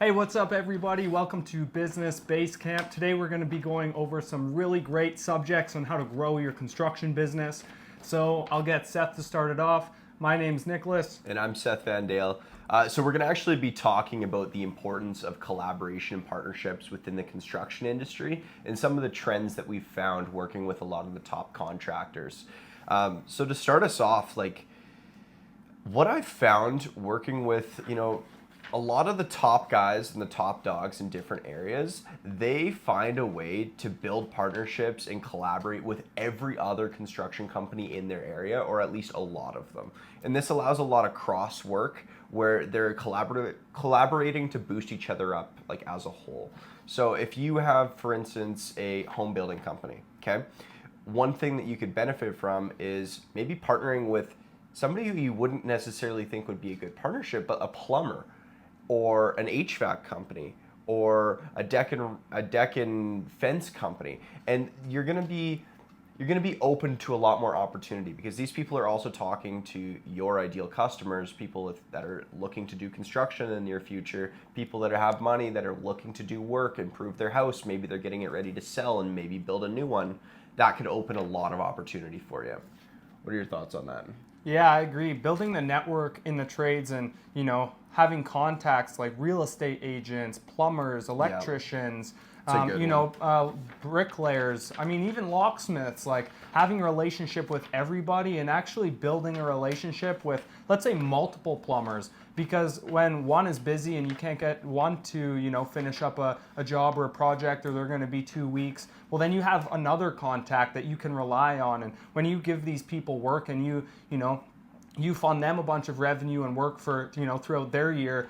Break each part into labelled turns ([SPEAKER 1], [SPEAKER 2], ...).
[SPEAKER 1] Hey, what's up everybody? Welcome to Business Base Camp. Today we're going to be going over some really great subjects on how to grow your construction business. So I'll get Seth to start it off. My name's Nicholas.
[SPEAKER 2] And I'm Seth Van Dale. So we're going to actually be talking about the importance of collaboration and partnerships within the construction industry and some of the trends that we've found working with a lot of the top contractors. So to start us off, what I've found working with, a lot of the top guys and the top dogs in different areas, they find a way to build partnerships and collaborate with every other construction company in their area, or at least a lot of them. And this allows a lot of cross work where they're collaborating to boost each other up as a whole. So if you have, for instance, a home building company, okay? One thing that you could benefit from is maybe partnering with somebody who you wouldn't necessarily think would be a good partnership, but a plumber, or an HVAC company, or a deck and fence company, and you're gonna be open to a lot more opportunity because these people are also talking to your ideal customers, people that are looking to do construction in the near future, people that have money that are looking to do work, improve their house, maybe they're getting it ready to sell and maybe build a new one. That could open a lot of opportunity for you. What are your thoughts on that?
[SPEAKER 1] Yeah, I agree. Building the network in the trades and, having contacts like real estate agents, plumbers, electricians, bricklayers, even locksmiths, having a relationship with everybody and actually building a relationship with, let's say, multiple plumbers. Because when one is busy and you can't get one to, finish up a job or a project, or they're going to be 2 weeks, well, then you have another contact that you can rely on. And when you give these people work and you fund them a bunch of revenue and work for, throughout their year,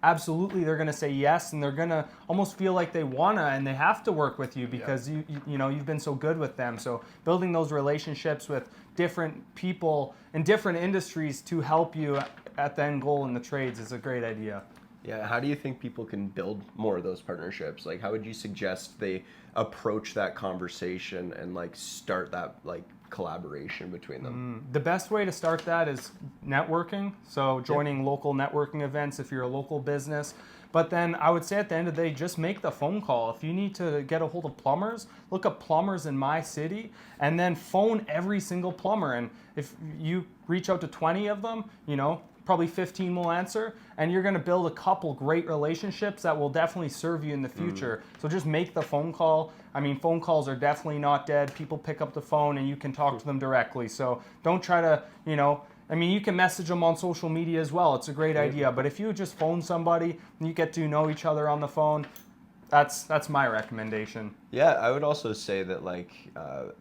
[SPEAKER 1] absolutely they're going to say yes, and they're going to almost feel like they wanna and they have to work with you because you've been so good with them. So building those relationships with different people in different industries to help you at the end goal in the trades is a great idea.
[SPEAKER 2] Yeah, how do you think people can build more of those partnerships? How would you suggest they approach that conversation and start that collaboration between them?
[SPEAKER 1] The best way to start that is networking. So joining local networking events if you're a local business. But then I would say at the end of the day, just make the phone call. If you need to get a hold of plumbers, look up plumbers in my city and then phone every single plumber. And if you reach out to 20 of them, probably 15 will answer, and you're going to build a couple great relationships that will definitely serve you in the future. So just make the phone call. Phone calls are definitely not dead. People pick up the phone and you can talk to them directly. So don't try to, you can message them on social media as well. It's a great idea. But if you just phone somebody and you get to know each other on the phone, that's my recommendation.
[SPEAKER 2] Yeah, I would also say that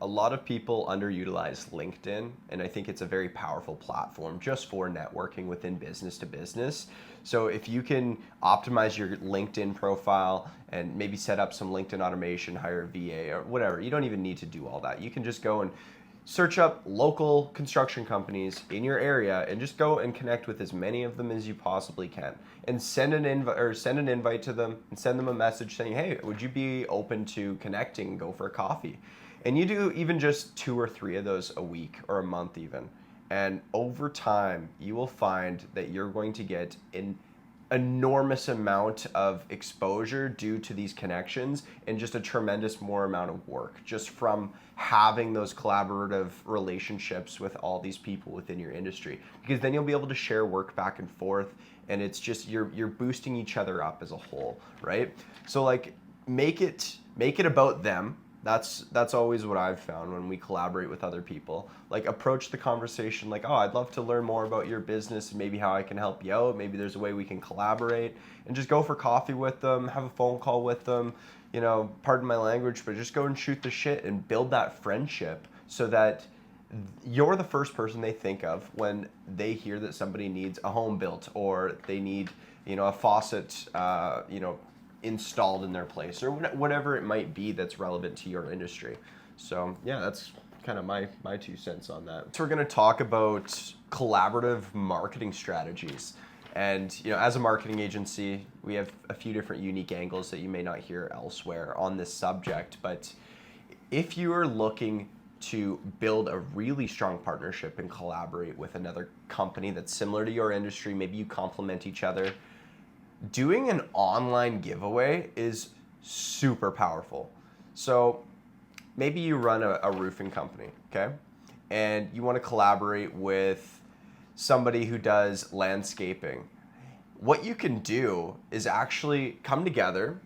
[SPEAKER 2] a lot of people underutilize LinkedIn, and I think it's a very powerful platform just for networking within business to business. So if you can optimize your LinkedIn profile and maybe set up some LinkedIn automation, hire a VA or whatever, you don't even need to do all that. You can just go and search up local construction companies in your area and just go and connect with as many of them as you possibly can, and send an invite to them and send them a message saying, hey, would you be open to connecting and go for a coffee? And you do even just 2 or 3 of those a week or a month even. And over time, you will find that you're going to get an enormous amount of exposure due to these connections and just a tremendous more amount of work just from having those collaborative relationships with all these people within your industry, because then you'll be able to share work back and forth, and it's just you're boosting each other up as a whole, right? So make it about them. That's always what I've found when we collaborate with other people. Approach the conversation oh, I'd love to learn more about your business and maybe how I can help you out. Maybe there's a way we can collaborate, and just go for coffee with them, have a phone call with them, pardon my language, but just go and shoot the shit and build that friendship so that you're the first person they think of when they hear that somebody needs a home built, or they need, a faucet, installed in their place, or whatever it might be that's relevant to your industry. So yeah, that's kind of my 2 cents on that. So we're going to talk about collaborative marketing strategies. And as a marketing agency, we have a few different unique angles that you may not hear elsewhere on this subject. But if you are looking to build a really strong partnership and collaborate with another company that's similar to your industry, maybe you complement each other, doing an online giveaway is super powerful. So maybe you run a roofing company, okay? And you want to collaborate with somebody who does landscaping. What you can do is actually come together,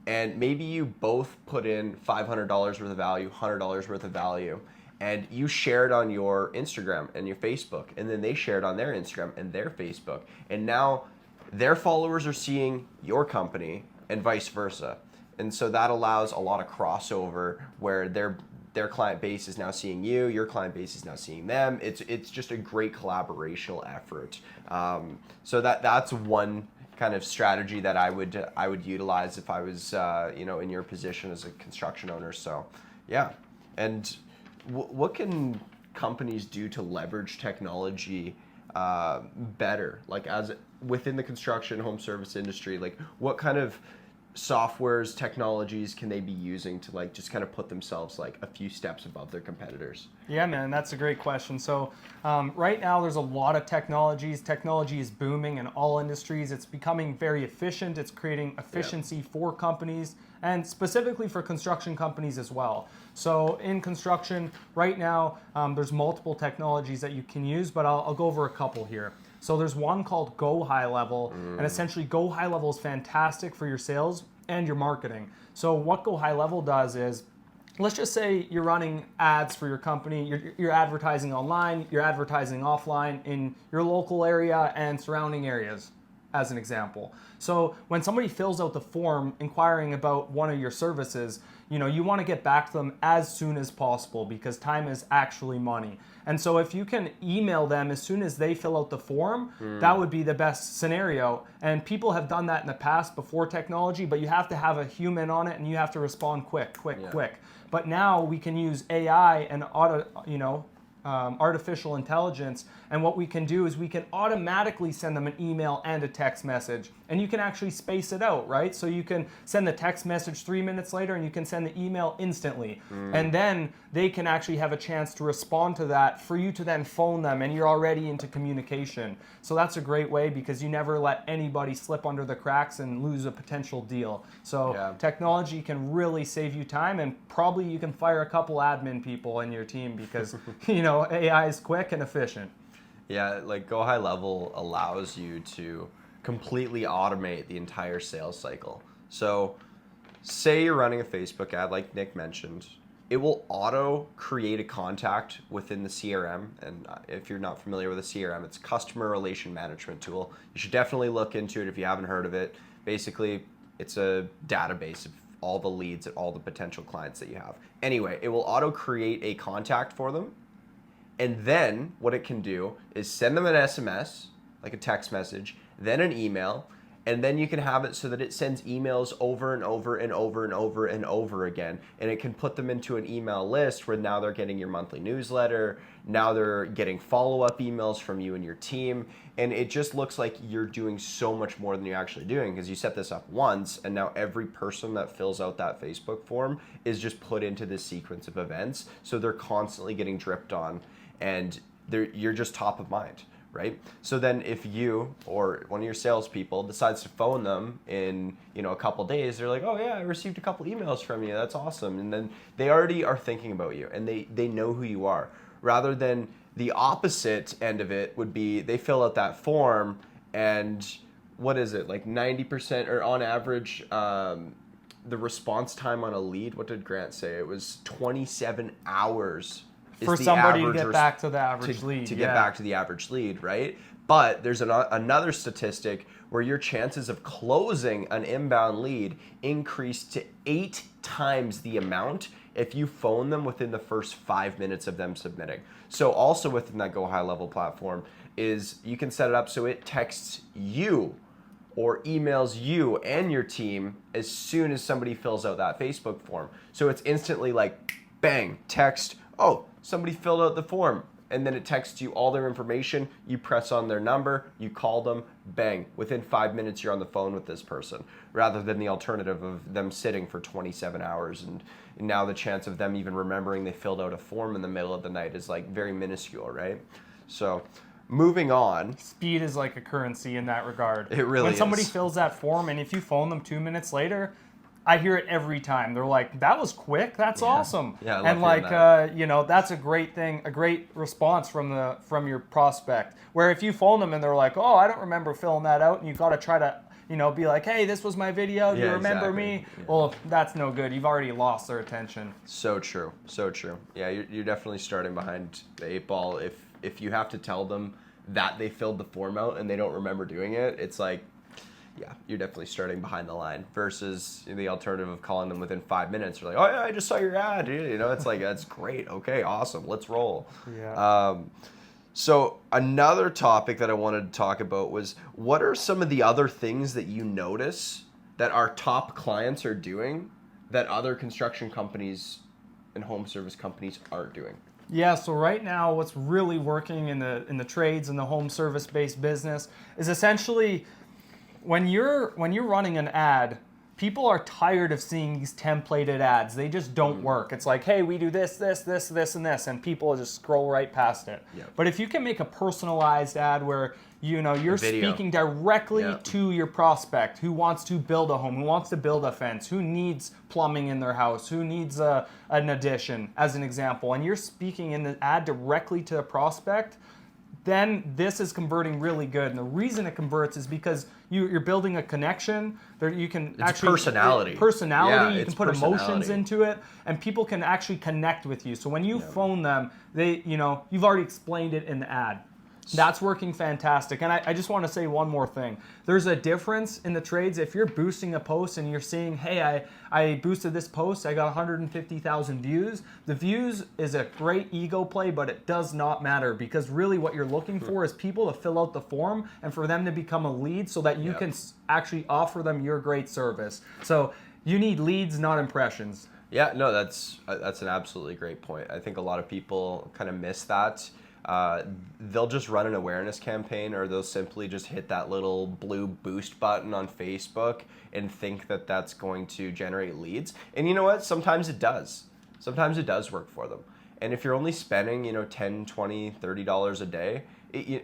[SPEAKER 2] and maybe you both put in $500 worth of value, $100 worth of value, and you share it on your Instagram and your Facebook, and then they share it on their Instagram and their Facebook. And now their followers are seeing your company and vice versa. And so that allows a lot of crossover where their client base is now seeing you, your client base is now seeing them. It's just a great collaborational effort. So that's one kind of strategy that I would utilize if I was in your position as a construction owner. So yeah, and what can companies do to leverage technology better, like as within the construction home service industry? Like what kind of softwares, technologies can they be using to like just kind of put themselves like a few steps above their competitors?
[SPEAKER 1] Yeah, man, that's a great question. So right now there's a lot of technologies. Technology is booming in all industries. It's becoming very efficient. It's creating efficiency for companies and specifically for construction companies as well. So in construction right now, there's multiple technologies that you can use, but I'll go over a couple here. So there's one called Go High Level, and essentially Go High Level is fantastic for your sales and your marketing. So what Go High Level does is, let's just say you're running ads for your company, you're advertising online, you're advertising offline in your local area and surrounding areas, as an example. So when somebody fills out the form inquiring about one of your services, you want to get back to them as soon as possible because time is actually money. And so if you can email them as soon as they fill out the form, that would be the best scenario. And people have done that in the past before technology, but you have to have a human on it and you have to respond quick. But now we can use AI and artificial intelligence, and what we can do is we can automatically send them an email and a text message, and you can actually space it out, right? So you can send the text message 3 minutes later and you can send the email instantly, and then they can actually have a chance to respond to that for you to then phone them, and you're already into communication. So that's a great way because you never let anybody slip under the cracks and lose a potential deal. So technology can really save you time, and probably you can fire a couple admin people in your team because AI is quick and efficient.
[SPEAKER 2] Yeah, like Go High Level allows you to completely automate the entire sales cycle. So say you're running a Facebook ad like Nick mentioned, it will auto create a contact within the CRM. And if you're not familiar with a CRM, it's customer relation management tool. You should definitely look into it if you haven't heard of it. Basically, it's a database of all the leads and all the potential clients that you have. Anyway, it will auto create a contact for them. And then what it can do is send them an SMS, like a text message, then an email, and then you can have it so that it sends emails over and over and over and over and over again. And it can put them into an email list where now they're getting your monthly newsletter, now they're getting follow-up emails from you and your team. And it just looks like you're doing so much more than you're actually doing because you set this up once, and now every person that fills out that Facebook form is just put into this sequence of events. So they're constantly getting dripped on, and you're just top of mind, right? So then if you or one of your salespeople decides to phone them in a couple days, they're like, oh yeah, I received a couple emails from you, that's awesome. And then they already are thinking about you and they know who you are. Rather than the opposite end of it would be they fill out that form and what is it, like 90% or on average, the response time on a lead, what did Grant say? It was 27 hours
[SPEAKER 1] for somebody to get back to the average lead.
[SPEAKER 2] To get back to the average lead, right? But there's another statistic where your chances of closing an inbound lead increase to 8 times the amount if you phone them within the first 5 minutes of them submitting. So also within that Go High Level platform is you can set it up so it texts you or emails you and your team as soon as somebody fills out that Facebook form. So it's instantly like, bang, text, oh, somebody filled out the form, and then it texts you all their information. You press on their number, you call them, bang. Within 5 minutes, you're on the phone with this person, rather than the alternative of them sitting for 27 hours. And now the chance of them even remembering they filled out a form in the middle of the night is like very minuscule, right? So moving on.
[SPEAKER 1] Speed is like a currency in that regard.
[SPEAKER 2] It really
[SPEAKER 1] when somebody
[SPEAKER 2] is.
[SPEAKER 1] fills that form, and if you phone them 2 minutes later, I hear it every time. They're like, "That was quick. That's awesome."
[SPEAKER 2] Yeah, I love
[SPEAKER 1] and
[SPEAKER 2] hearing
[SPEAKER 1] like,
[SPEAKER 2] that.
[SPEAKER 1] that's a great thing, a great response from your prospect. Where if you phone them and they're like, "Oh, I don't remember filling that out," and you've got to try to, be like, "Hey, this was my video. Do you remember me?"
[SPEAKER 2] Yeah.
[SPEAKER 1] Well, that's no good. You've already lost their attention.
[SPEAKER 2] So true. So true. Yeah, you're definitely starting behind the 8 ball. If you have to tell them that they filled the form out and they don't remember doing it, it's like, yeah, you're definitely starting behind the line versus the alternative of calling them within 5 minutes. You're like, oh yeah, I just saw your ad. It's like, that's great. Okay, awesome. Let's roll.
[SPEAKER 1] Yeah.
[SPEAKER 2] So another topic that I wanted to talk about was, what are some of the other things that you notice that our top clients are doing that other construction companies and home service companies aren't doing?
[SPEAKER 1] Yeah, so right now what's really working in the trades and the home service based business is essentially when you're running an ad, people are tired of seeing these templated ads. They just don't work. It's like, hey, we do this, this, this, this, and this, and people just scroll right past it.
[SPEAKER 2] Yep.
[SPEAKER 1] But if you can make a personalized ad where you're
[SPEAKER 2] Video.
[SPEAKER 1] speaking directly
[SPEAKER 2] Yep.
[SPEAKER 1] to your prospect who wants to build a home, who wants to build a fence, who needs plumbing in their house, who needs an addition, as an example, and you're speaking in the ad directly to the prospect, then this is converting really good. And the reason it converts is because you're building a connection. There you can
[SPEAKER 2] It's
[SPEAKER 1] actually
[SPEAKER 2] personality.
[SPEAKER 1] Yeah, you
[SPEAKER 2] it's
[SPEAKER 1] can put
[SPEAKER 2] personality.
[SPEAKER 1] emotions into it, and people can actually connect with you. So when you phone them, you've already explained it in the ad. That's working fantastic. And I just want to say one more thing. There's a difference in the trades. If you're boosting a post and you're seeing, hey, I boosted this post, I got 150,000 views. The views is a great ego play, but it does not matter, because really what you're looking for is people to fill out the form and for them to become a lead so that you can actually offer them your great service. So you need leads, not impressions.
[SPEAKER 2] Yeah, no, that's an absolutely great point. I think a lot of people kind of miss that. They'll just run an awareness campaign, or they'll simply just hit that little blue boost button on Facebook and think that that's going to generate leads. And you know what? Sometimes it does. Sometimes it does work for them. And if you're only spending, $10, $20, $30 a day,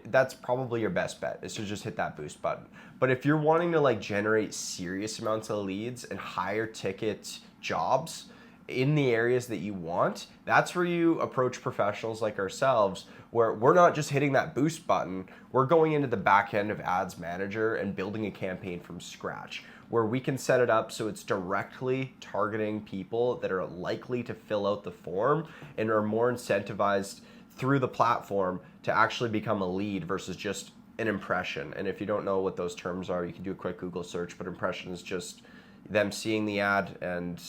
[SPEAKER 2] that's probably your best bet, is to just hit that boost button. But if you're wanting to generate serious amounts of leads and higher ticket jobs in the areas that you want, that's where you approach professionals like ourselves, where we're not just hitting that boost button, we're going into the back end of Ads Manager and building a campaign from scratch, where we can set it up so it's directly targeting people that are likely to fill out the form and are more incentivized through the platform to actually become a lead versus just an impression. And if you don't know what those terms are, you can do a quick Google search, but impression is just them seeing the ad, and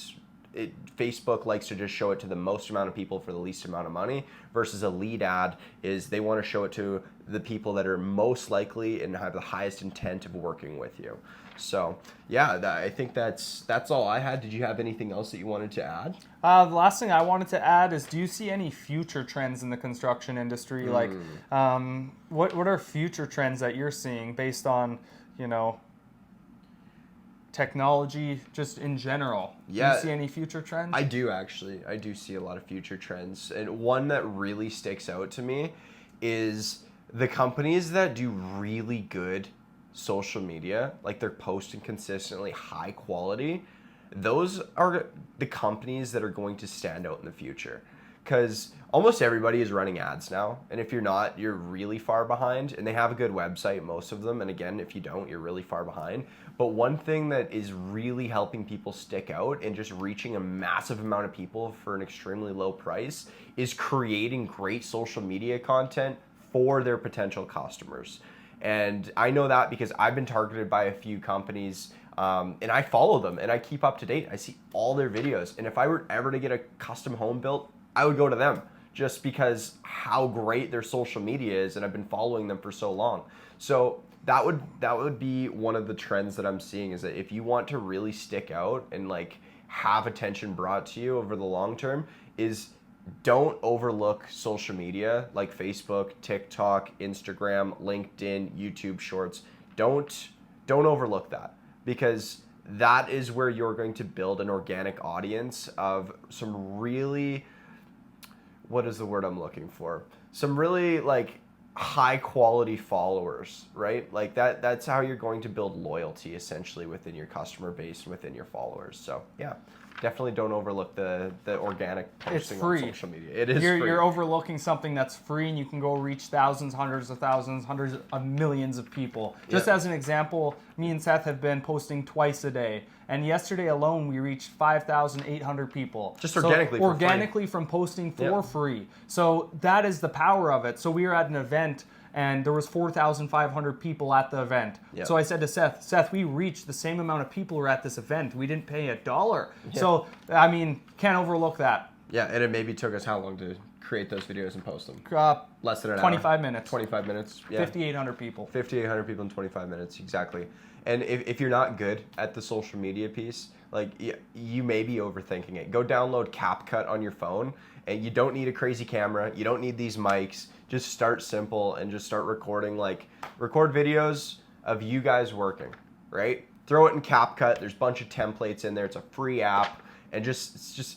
[SPEAKER 2] Facebook likes to just show it to the most amount of people for the least amount of money, versus a lead ad is they want to show it to the people that are most likely and have the highest intent of working with you. So yeah, I think that's all I had. Did you have anything else that you wanted to add?
[SPEAKER 1] The last thing I wanted to add is, do you see any future trends in the construction industry? Like, what are future trends that you're seeing based on, technology just in general?
[SPEAKER 2] Yeah.
[SPEAKER 1] Do you see any future trends?
[SPEAKER 2] I do, actually. I do see a lot of future trends. And one that really sticks out to me is the companies that do really good social media, like they're posting consistently high quality. Those are the companies that are going to stand out in the future. Because almost everybody is running ads now. And if you're not, you're really far behind. And they have a good website, most of them. And again, if you don't, you're really far behind. But one thing that is really helping people stick out and just reaching a massive amount of people for an extremely low price is creating great social media content for their potential customers. And I know that because I've been targeted by a few companies, and I follow them and I keep up to date. I see all their videos. And if I were ever to get a custom home built, I would go to them, just because how great their social media is, and I've been following them for so long. So that would be one of the trends that I'm seeing, is that if you want to really stick out and have attention brought to you over the long term, is don't overlook social media like Facebook, TikTok, Instagram, LinkedIn, YouTube Shorts. Don't overlook that, because that is where you're going to build an organic audience of some really, what is the word I'm looking for? Some really high quality followers, right? Like that's how you're going to build loyalty essentially within your customer base and within your followers. So yeah, definitely don't overlook the organic posting on social media. It is free.
[SPEAKER 1] You're overlooking something that's free, and you can go reach thousands, hundreds of thousands, hundreds of millions of people. Just as an example, me and Seth have been posting twice a day, and yesterday alone we reached 5,800 people.
[SPEAKER 2] Just organically,
[SPEAKER 1] so, organically from posting for free. So that is the power of it. So we were at an event, and there was 4,500 people at the event. Yep. So I said to Seth, we reached the same amount of people who were at this event. We didn't pay $1. Yep. So, I mean, can't overlook that.
[SPEAKER 2] Yeah, and it maybe took us how long to create those videos and post them? Less than an
[SPEAKER 1] 25
[SPEAKER 2] hour.
[SPEAKER 1] minutes.
[SPEAKER 2] 25 minutes. Yeah.
[SPEAKER 1] 5,800 people.
[SPEAKER 2] 5,800 people in 25 minutes, exactly. And if you're not good at the social media piece, like you may be overthinking it. Go download CapCut on your phone, and you don't need a crazy camera. You don't need these mics. Just start simple and just start recording. Like record videos of you guys working, right? Throw it in CapCut. There's a bunch of templates in there. It's a free app. And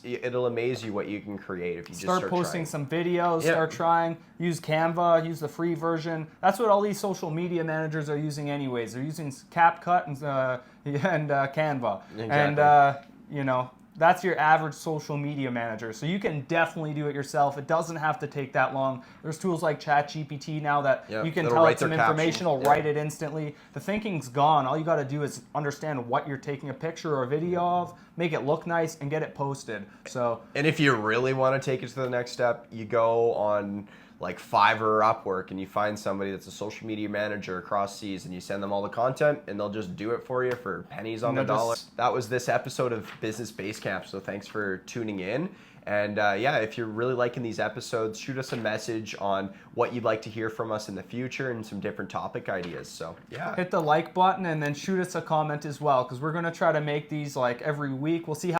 [SPEAKER 2] it'll amaze you what you can create if you just start
[SPEAKER 1] posting
[SPEAKER 2] trying.
[SPEAKER 1] Some videos, start trying, use Canva, use the free version. That's what all these social media managers are using anyways. They're using CapCut and Canva. Exactly. And, you know, that's your average social media manager. So you can definitely do it yourself. It doesn't have to take that long. There's tools like ChatGPT now that you can tell it some information, it'll write it instantly. The thinking's gone. All you got to do is understand what you're taking a picture or a video of, make it look nice, and get it posted. So.
[SPEAKER 2] And if you really want to take it to the next step, you go on like Fiverr or Upwork and you find somebody that's a social media manager across seas, and you send them all the content and they'll just do it for you for pennies on the dollar. That was this episode of Business Basecamp, so thanks for tuning in. And yeah, if you're really liking these episodes, shoot us a message on what you'd like to hear from us in the future and some different topic ideas. So yeah.
[SPEAKER 1] Hit the like button and then shoot us a comment as well, because we're going to try to make these like every week. We'll see how